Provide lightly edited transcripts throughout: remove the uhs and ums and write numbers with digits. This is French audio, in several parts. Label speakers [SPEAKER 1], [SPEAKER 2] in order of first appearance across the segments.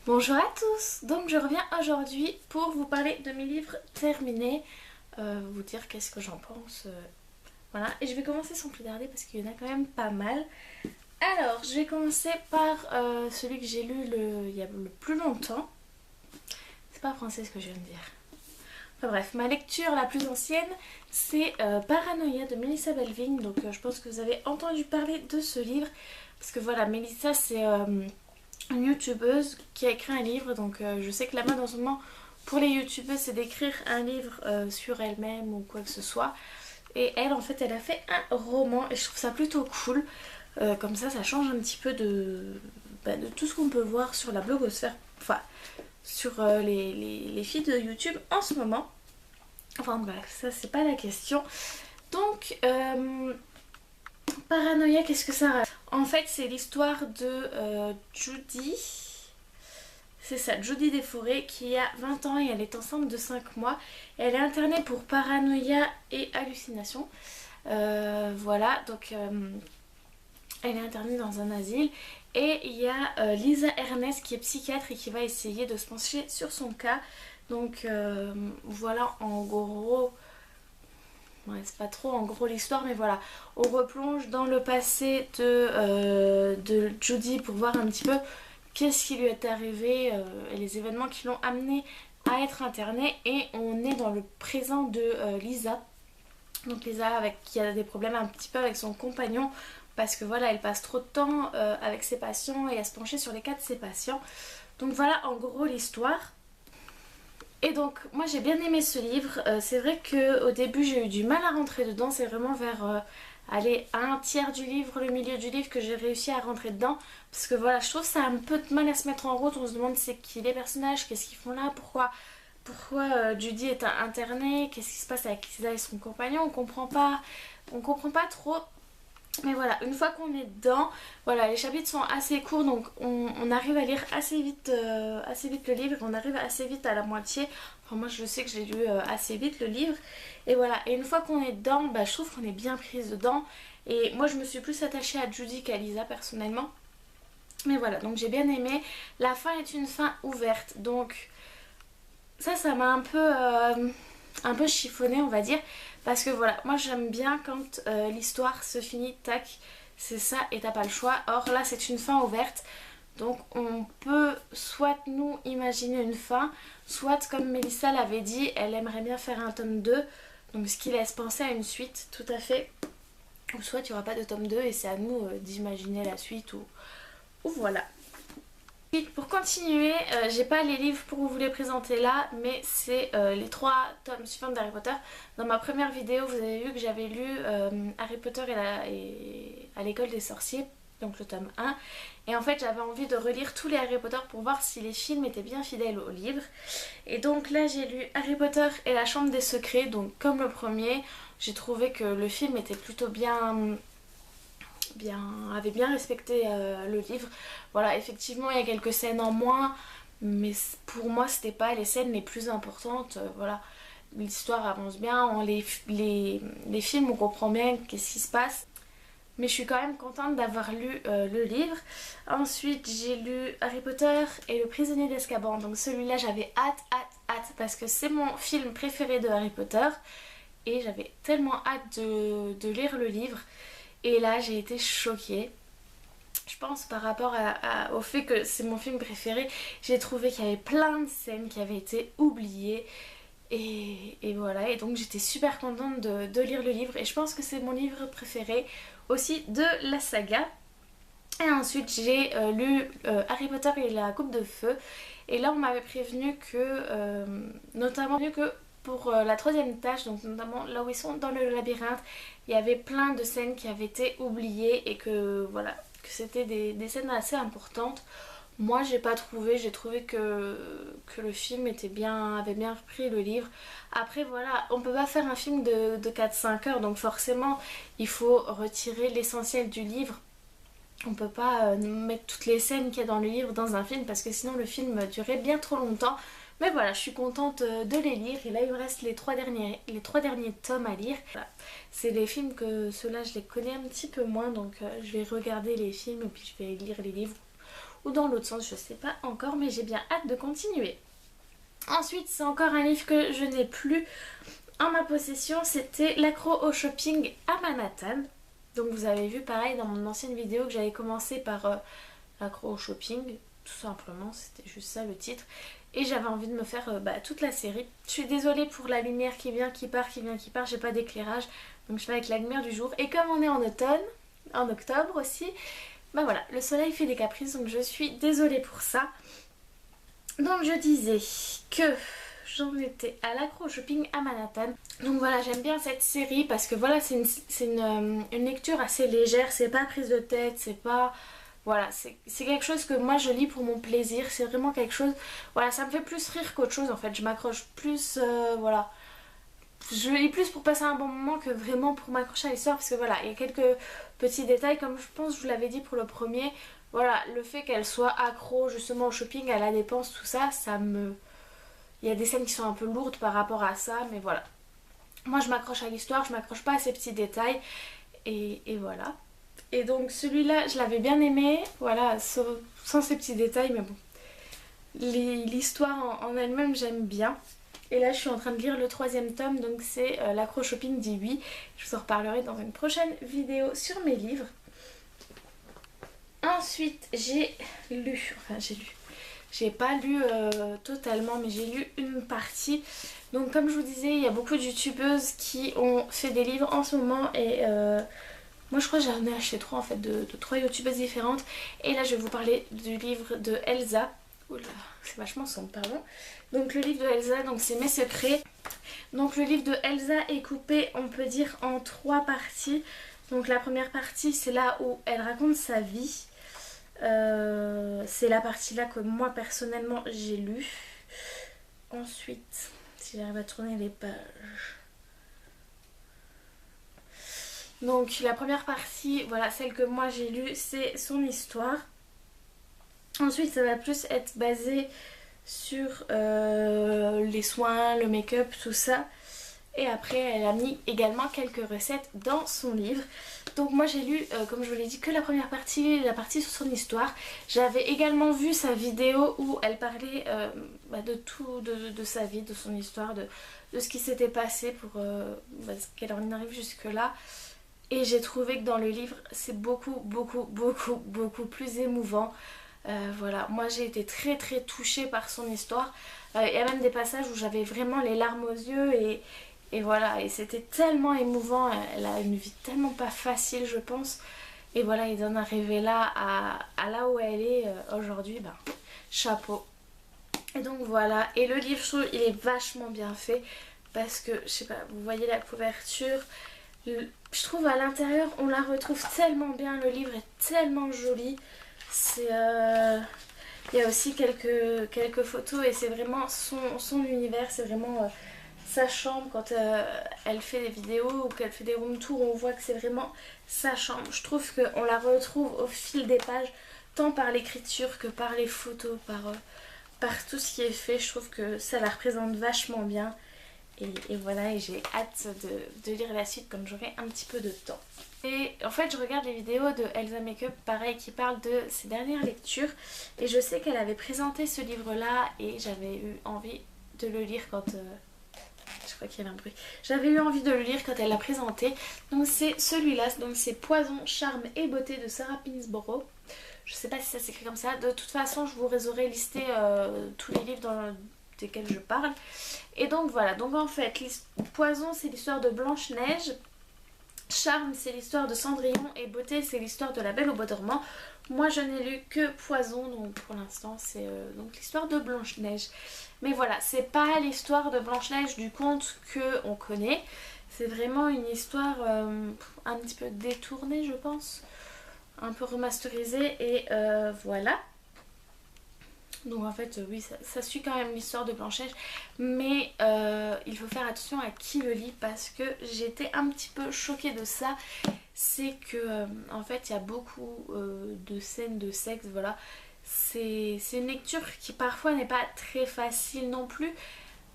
[SPEAKER 1] Bonjour à tous, donc je reviens aujourd'hui pour vous parler de mes livres terminés, vous dire qu'est-ce que j'en pense, voilà, et je vais commencer sans plus tarder parce qu'il y en a quand même pas mal. Alors, je vais commencer par celui que j'ai lu il y a le plus longtemps, c'est pas français ce que je viens de dire. Enfin bref, ma lecture la plus ancienne, c'est Paranoia de Melissa Belving, donc je pense que vous avez entendu parler de ce livre, parce que voilà, Melissa c'est une youtubeuse qui a écrit un livre, donc je sais que la mode en ce moment pour les youtubeuses c'est d'écrire un livre sur elle-même ou quoi que ce soit, et elle en fait elle a fait un roman et je trouve ça plutôt cool. Comme ça change un petit peu de tout ce qu'on peut voir sur la blogosphère, enfin sur les filles de YouTube en ce moment. Enfin bref, ça c'est pas la question. Donc Paranoia, qu'est-ce que ça raconte? En fait, c'est l'histoire de Judy. C'est ça, Judy Desforêts qui a 20 ans et elle est enceinte de 5 mois. Elle est internée pour paranoïa et hallucination. Voilà, donc elle est internée dans un asile. Et il y a Lisa Ernest qui est psychiatre et qui va essayer de se pencher sur son cas. Donc voilà en gros. Ouais, c'est pas trop en gros l'histoire, mais voilà. On replonge dans le passé de Judy pour voir un petit peu qu'est-ce qui lui est arrivé et les événements qui l'ont amené à être internée. Et on est dans le présent de Lisa. Donc Lisa qui a des problèmes un petit peu avec son compagnon parce que voilà, elle passe trop de temps avec ses patients et à se pencher sur les cas de ses patients. Donc voilà en gros l'histoire. Et donc moi j'ai bien aimé ce livre, c'est vrai qu'au début j'ai eu du mal à rentrer dedans, c'est vraiment vers allez, un tiers du livre, le milieu du livre que j'ai réussi à rentrer dedans, parce que voilà, je trouve que ça a un peu de mal à se mettre en route, on se demande c'est qui les personnages, qu'est-ce qu'ils font là, pourquoi Judy est internée, qu'est-ce qui se passe avec Lisa et son compagnon, on comprend pas trop. Mais voilà, une fois qu'on est dedans, voilà, les chapitres sont assez courts, donc on arrive à lire assez vite le livre, on arrive assez vite à la moitié. Enfin moi je sais que j'ai lu assez vite le livre. Et voilà, et une fois qu'on est dedans, bah, je trouve qu'on est bien prise dedans. Et moi je me suis plus attachée à Judy qu'à Lisa personnellement. Mais voilà, donc j'ai bien aimé. La fin est une fin ouverte, donc ça m'a un peu chiffonné on va dire, parce que voilà, moi j'aime bien quand l'histoire se finit, tac, c'est ça et t'as pas le choix. Or là c'est une fin ouverte, donc on peut soit nous imaginer une fin, soit comme Melissa l'avait dit, elle aimerait bien faire un tome 2, donc ce qui laisse penser à une suite, tout à fait, ou soit il n'y aura pas de tome 2 et c'est à nous d'imaginer la suite, ou voilà. Pour continuer, j'ai pas les livres pour vous les présenter là, mais c'est les 3 tomes suivants d'Harry Potter. Dans ma première vidéo, vous avez vu que j'avais lu Harry Potter et à l'école des sorciers, donc le tome 1. Et en fait, j'avais envie de relire tous les Harry Potter pour voir si les films étaient bien fidèles au livre. Et donc là, j'ai lu Harry Potter et la Chambre des Secrets, donc comme le premier, j'ai trouvé que le film était plutôt avait bien respecté le livre. Voilà, effectivement il y a quelques scènes en moins, mais pour moi c'était pas les scènes les plus importantes. Voilà, l'histoire avance bien, les films on comprend bien qu'est-ce qui se passe. Mais je suis quand même contente d'avoir lu le livre. Ensuite j'ai lu Harry Potter et le prisonnier d'Azkaban. Donc celui-là j'avais hâte parce que c'est mon film préféré de Harry Potter. Et j'avais tellement hâte de lire le livre. Et là j'ai été choquée. Je pense par rapport au fait que c'est mon film préféré, j'ai trouvé qu'il y avait plein de scènes qui avaient été oubliées. Et voilà, et donc j'étais super contente de lire le livre. Et je pense que c'est mon livre préféré aussi de la saga. Et ensuite j'ai lu Harry Potter et la Coupe de Feu. Et là on m'avait prévenu que, notamment que pour la 3e tâche, donc notamment là où ils sont dans le labyrinthe, il y avait plein de scènes qui avaient été oubliées et que voilà, que c'était des scènes assez importantes. Moi j'ai pas trouvé, j'ai trouvé que le film avait bien repris le livre. Après voilà, on peut pas faire un film de 4-5 heures, donc forcément il faut retirer l'essentiel du livre. On peut pas mettre toutes les scènes qu'il y a dans le livre dans un film parce que sinon le film durait bien trop longtemps. Mais voilà, je suis contente de les lire. Et là il me reste les trois derniers tomes à lire. Voilà. C'est les films que ceux-là je les connais un petit peu moins, donc je vais regarder les films et puis je vais lire les livres. ou dans l'autre sens, je sais pas encore, mais j'ai bien hâte de continuer. Ensuite, c'est encore un livre que je n'ai plus en ma possession, c'était L'accro au shopping à Manhattan. Donc vous avez vu pareil dans mon ancienne vidéo que j'avais commencé par L'accro au shopping, tout simplement, c'était juste ça le titre. Et j'avais envie de me faire toute la série. Je suis désolée pour la lumière qui vient, qui part, qui vient, qui part, j'ai pas d'éclairage. Donc je fais avec la lumière du jour. Et comme on est en automne, en octobre aussi, bah voilà, le soleil fait des caprices, donc je suis désolée pour ça. Donc je disais que j'en étais à l'accro au shopping à Manhattan. Donc voilà, j'aime bien cette série parce que voilà, c'est une lecture assez légère, c'est pas prise de tête, c'est pas... Voilà, c'est quelque chose que moi je lis pour mon plaisir, c'est vraiment quelque chose... Voilà, ça me fait plus rire qu'autre chose en fait, je m'accroche plus, voilà. Je lis plus pour passer un bon moment que vraiment pour m'accrocher à l'histoire parce que voilà, il y a quelques petits détails comme je pense que je vous l'avais dit pour le premier. Voilà, le fait qu'elle soit accro justement au shopping, à la dépense, tout ça, ça me... Il y a des scènes qui sont un peu lourdes par rapport à ça, mais voilà. Moi je m'accroche à l'histoire, je m'accroche pas à ces petits détails et voilà. Et donc celui-là je l'avais bien aimé, voilà, sans ces petits détails, mais bon. L'histoire en elle-même j'aime bien. Et là je suis en train de lire le 3e tome, donc c'est L'accro shopping dit oui. Je vous en reparlerai dans une prochaine vidéo sur mes livres. Ensuite j'ai pas lu totalement, mais j'ai lu une partie. Donc comme je vous disais, il y a beaucoup de youtubeuses qui ont fait des livres en ce moment et moi je crois que j'en ai acheté 3 en fait, de 3 youtubeuses différentes. Et là je vais vous parler du livre de Elsa. Oula, c'est vachement sombre, pardon. Donc le livre de Elsa, donc c'est Mes secrets. Donc le livre de Elsa est coupé, on peut dire, en 3 parties. Donc la première partie, c'est là où elle raconte sa vie. C'est la partie là que moi personnellement j'ai lu. Ensuite, si j'arrive à tourner les pages. Donc la première partie, voilà, celle que moi j'ai lue, c'est son histoire. Ensuite ça va plus être basé sur les soins, le make-up, tout ça. Et après elle a mis également quelques recettes dans son livre. Donc moi j'ai lu, comme je vous l'ai dit, que la première partie, la partie sur son histoire. J'avais également vu sa vidéo où elle parlait de tout, de sa vie, de son histoire, de ce qui s'était passé pour qu'elle en arrive jusque là. Et j'ai trouvé que dans le livre c'est beaucoup plus émouvant. Voilà, moi j'ai été très touchée par son histoire. Il y a même des passages où j'avais vraiment les larmes aux yeux et voilà, et c'était tellement émouvant. Elle a une vie tellement pas facile je pense. Et voilà, et d'en arriver là à là où elle est aujourd'hui, chapeau. Et donc voilà, et le livre je trouve il est vachement bien fait. Parce que, je sais pas, vous voyez la couverture. Je trouve à l'intérieur on la retrouve tellement bien, le livre est tellement joli. C'est... Il y a aussi quelques photos et c'est vraiment son univers, c'est vraiment sa chambre quand elle fait des vidéos ou qu'elle fait des room tours, on voit que c'est vraiment sa chambre. Je trouve qu'on la retrouve au fil des pages, tant par l'écriture que par les photos, par tout ce qui est fait. Je trouve que ça la représente vachement bien. Et voilà, et j'ai hâte de lire la suite comme j'aurai un petit peu de temps. Et en fait je regarde les vidéos de Elsa Makeup, pareil, qui parlent de ses dernières lectures. Et je sais qu'elle avait présenté ce livre là et j'avais eu envie de le lire quand... je crois qu'il y avait un bruit. J'avais eu envie de le lire quand elle l'a présenté. Donc c'est celui-là, donc c'est Poison, charme et beauté de Sarah Pinsborough. Je sais pas si ça s'écrit comme ça. De toute façon je vous aurai listé tous les livres desquels je parle. Et donc voilà, donc en fait Poison c'est l'histoire de Blanche-Neige, Charme c'est l'histoire de Cendrillon et Beauté c'est l'histoire de La Belle au Bois dormant. Moi je n'ai lu que Poison, donc pour l'instant c'est donc l'histoire de Blanche-Neige. Mais voilà, c'est pas l'histoire de Blanche-Neige du conte que on connaît. C'est vraiment une histoire un petit peu détournée je pense, un peu remasterisée et voilà. Donc en fait oui ça suit quand même l'histoire de Blanche-Neige, mais il faut faire attention à qui le lit parce que j'étais un petit peu choquée de ça. C'est que en fait il y a beaucoup de scènes de sexe, voilà. C'est une lecture qui parfois n'est pas très facile non plus.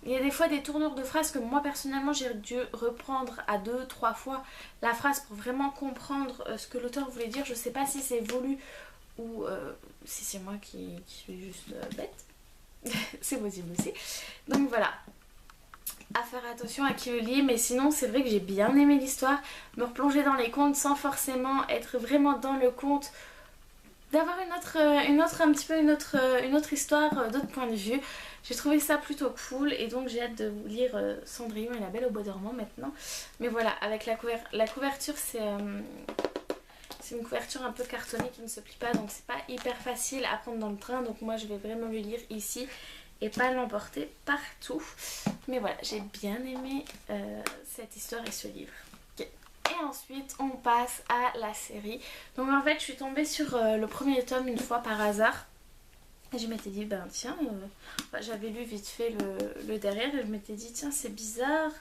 [SPEAKER 1] Il y a des fois des tournures de phrases que moi personnellement j'ai dû reprendre à 2-3 fois la phrase pour vraiment comprendre ce que l'auteur voulait dire. Je sais pas si c'est voulu ou si c'est moi qui suis juste bête. C'est possible aussi. Donc voilà, à faire attention à qui le lit, mais sinon c'est vrai que j'ai bien aimé l'histoire, me replonger dans les contes sans forcément être vraiment dans le conte, d'avoir une autre histoire, d'autres points de vue. J'ai trouvé ça plutôt cool et donc j'ai hâte de vous lire Cendrillon et la Belle au Bois dormant maintenant. Mais voilà, avec la couverture, c'est une couverture un peu cartonnée qui ne se plie pas, donc c'est pas hyper facile à prendre dans le train, donc moi je vais vraiment le lire ici et pas l'emporter partout. Mais voilà, j'ai bien aimé cette histoire et ce livre. Okay. Et ensuite on passe à la série. Donc en fait je suis tombée sur le premier tome une fois par hasard. Et je m'étais dit, ben tiens, j'avais lu vite fait le derrière et je m'étais dit, tiens c'est bizarre.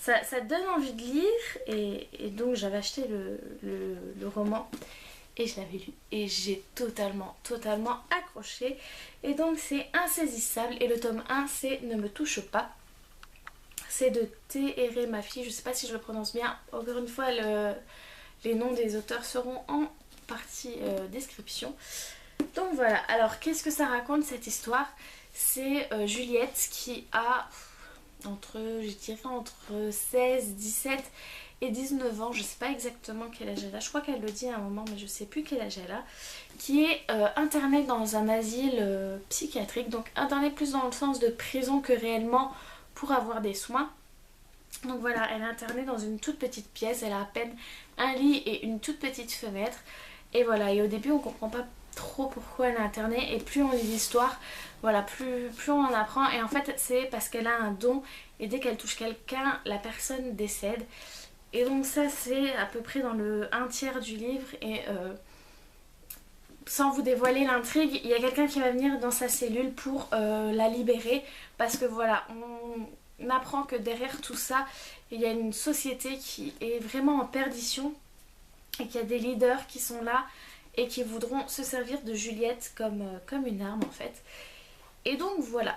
[SPEAKER 1] Ça donne envie de lire et donc j'avais acheté le roman et je l'avais lu et j'ai totalement accroché et donc c'est Insaisissable et le tome 1 c'est Ne me touche pas. C'est de T.R. ma fille, je sais pas si je le prononce bien, encore une fois les noms des auteurs seront en partie description. Donc voilà, alors qu'est-ce que ça raconte cette histoire? C'est Juliette qui a entre 16, 17 et 19 ans, je sais pas exactement quel âge elle a, je crois qu'elle le dit à un moment mais je sais plus quel âge elle a, qui est internée dans un asile psychiatrique, donc internée plus dans le sens de prison que réellement pour avoir des soins. Donc voilà, elle est internée dans une toute petite pièce, elle a à peine un lit et une toute petite fenêtre et voilà, et au début on comprend pas trop pourquoi elle est internée et plus on lit l'histoire, voilà, plus on en apprend et en fait c'est parce qu'elle a un don et dès qu'elle touche quelqu'un, la personne décède et donc ça c'est à peu près dans le 1/3 du livre et sans vous dévoiler l'intrigue, il y a quelqu'un qui va venir dans sa cellule pour la libérer parce que voilà, on apprend que derrière tout ça, il y a une société qui est vraiment en perdition et qu'il y a des leaders qui sont là et qui voudront se servir de Juliette comme une arme en fait. Et donc voilà.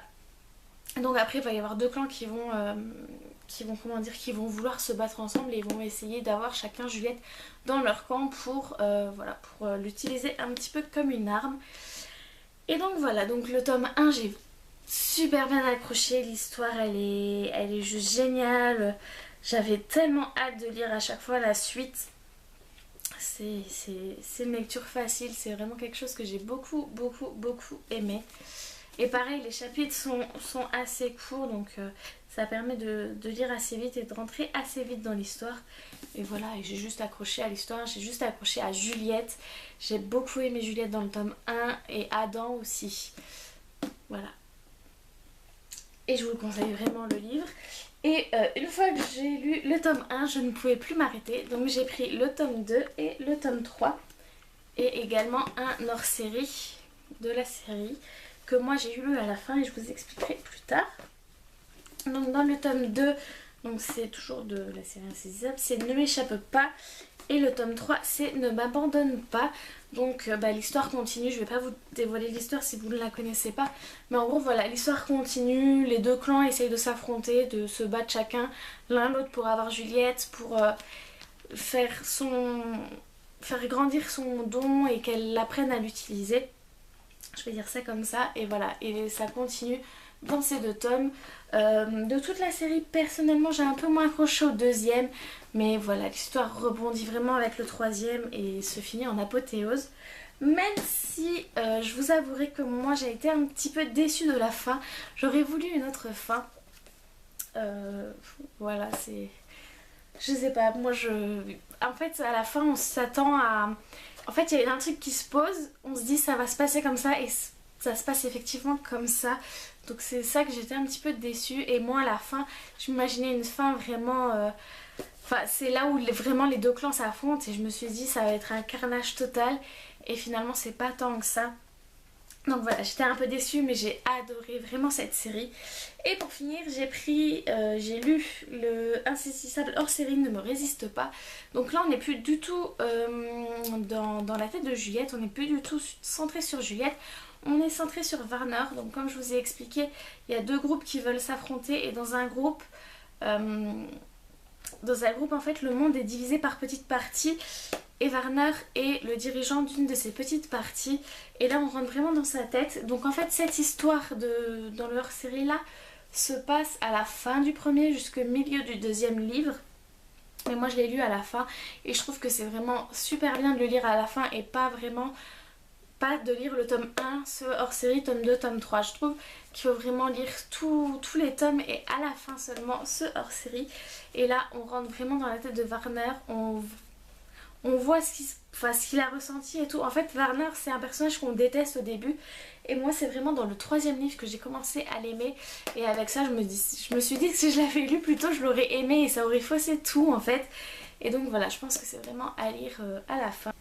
[SPEAKER 1] Donc après il va y avoir deux clans qui vont vouloir se battre ensemble et ils vont essayer d'avoir chacun Juliette dans leur camp pour l'utiliser un petit peu comme une arme. Et donc voilà, donc le tome 1 j'ai super bien accroché, l'histoire elle est juste géniale. J'avais tellement hâte de lire à chaque fois la suite. C'est une lecture facile, c'est vraiment quelque chose que j'ai beaucoup aimé. Et pareil, les chapitres sont assez courts, donc ça permet de lire assez vite et de rentrer assez vite dans l'histoire. Et voilà, et j'ai juste accroché à l'histoire, j'ai juste accroché à Juliette. J'ai beaucoup aimé Juliette dans le tome 1 et Adam aussi. Voilà. Et je vous conseille vraiment le livre. Et une fois que j'ai lu le tome 1, je ne pouvais plus m'arrêter. Donc j'ai pris le tome 2 et le tome 3. Et également un hors-série de la série que moi j'ai lu à la fin et je vous expliquerai plus tard. Donc dans le tome 2, donc c'est toujours de la série Insaisissable, c'est Ne m'échappe pas. Et le tome 3 c'est Ne m'abandonne pas. Donc l'histoire continue, je vais pas vous dévoiler l'histoire si vous ne la connaissez pas. Mais en gros voilà, l'histoire continue, les deux clans essayent de s'affronter, de se battre chacun l'un l'autre pour avoir Juliette, pour faire grandir son don et qu'elle apprenne à l'utiliser. Je vais dire ça comme ça et voilà, et ça continue dans ces deux tomes. De toute la série, personnellement j'ai un peu moins accroché au deuxième, mais voilà, l'histoire rebondit vraiment avec le troisième et se finit en apothéose. Même si je vous avouerai que moi j'ai été un petit peu déçue de la fin, j'aurais voulu une autre fin. Voilà, c'est... Je sais pas, moi en fait à la fin on s'attend à... En fait il y a un truc qui se pose, on se dit ça va se passer comme ça et ça se passe effectivement comme ça. Donc c'est ça que j'étais un petit peu déçue. Et moi à la fin, je m'imaginais une fin vraiment... Enfin c'est là où vraiment les deux clans s'affrontent et je me suis dit ça va être un carnage total. Et finalement c'est pas tant que ça. Donc voilà, j'étais un peu déçue mais j'ai adoré vraiment cette série. Et pour finir, j'ai lu le Insaisissable hors série Ne me résiste pas. Donc là on n'est plus du tout dans la tête de Juliette, on n'est plus du tout centré sur Juliette. On est centré sur Warner. Donc comme je vous ai expliqué, il y a deux groupes qui veulent s'affronter et dans un groupe en fait le monde est divisé par petites parties. et Warner est le dirigeant d'une de ses petites parties et là on rentre vraiment dans sa tête. Donc en fait cette histoire dans leur série là se passe à la fin du premier jusqu'au milieu du deuxième livre. Et moi je l'ai lu à la fin et je trouve que c'est vraiment super bien de le lire à la fin et pas de lire le tome 1, ce hors série, tome 2, tome 3. Je trouve qu'il faut vraiment lire tous les tomes et à la fin seulement ce hors série. Et là on rentre vraiment dans la tête de Warner, on voit ce qu'il a ressenti et tout. En fait Warner c'est un personnage qu'on déteste au début et moi c'est vraiment dans le troisième livre que j'ai commencé à l'aimer et avec ça je me suis dit que si je l'avais lu plus tôt je l'aurais aimé et ça aurait faussé tout en fait. Et donc voilà, je pense que c'est vraiment à lire à la fin.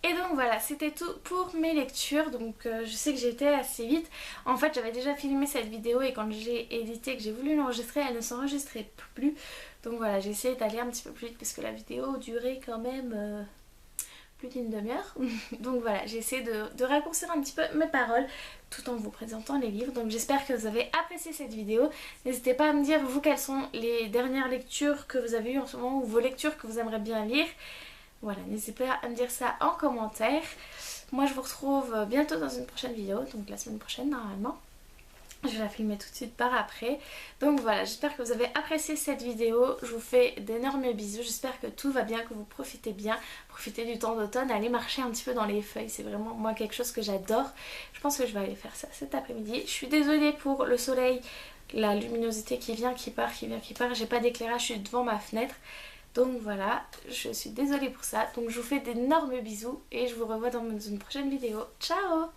[SPEAKER 1] Et donc voilà, c'était tout pour mes lectures. Donc je sais que j'ai été assez vite. En fait j'avais déjà filmé cette vidéo et quand j'ai édité, que j'ai voulu l'enregistrer, elle ne s'enregistrait plus. Donc voilà, j'ai essayé d'aller un petit peu plus vite parce que la vidéo durait quand même plus d'une demi-heure. Donc voilà, j'ai essayé de raccourcir un petit peu mes paroles tout en vous présentant les livres. Donc j'espère que vous avez apprécié cette vidéo. N'hésitez pas à me dire vous quelles sont les dernières lectures que vous avez eues en ce moment ou vos lectures que vous aimeriez bien lire. Voilà, n'hésitez pas à me dire ça en commentaire. Moi je vous retrouve bientôt dans une prochaine vidéo, donc la semaine prochaine normalement. Je vais la filmer tout de suite par après. Donc voilà, j'espère que vous avez apprécié cette vidéo. Je vous fais d'énormes bisous. J'espère que tout va bien, que vous profitez bien. Profitez du temps d'automne, allez marcher un petit peu dans les feuilles. C'est vraiment moi quelque chose que j'adore. Je pense que je vais aller faire ça cet après-midi. Je suis désolée pour le soleil, la luminosité qui vient, qui part, qui vient, qui part. J'ai pas d'éclairage, je suis devant ma fenêtre. Donc voilà, je suis désolée pour ça. Donc je vous fais d'énormes bisous et je vous revois dans une prochaine vidéo. Ciao!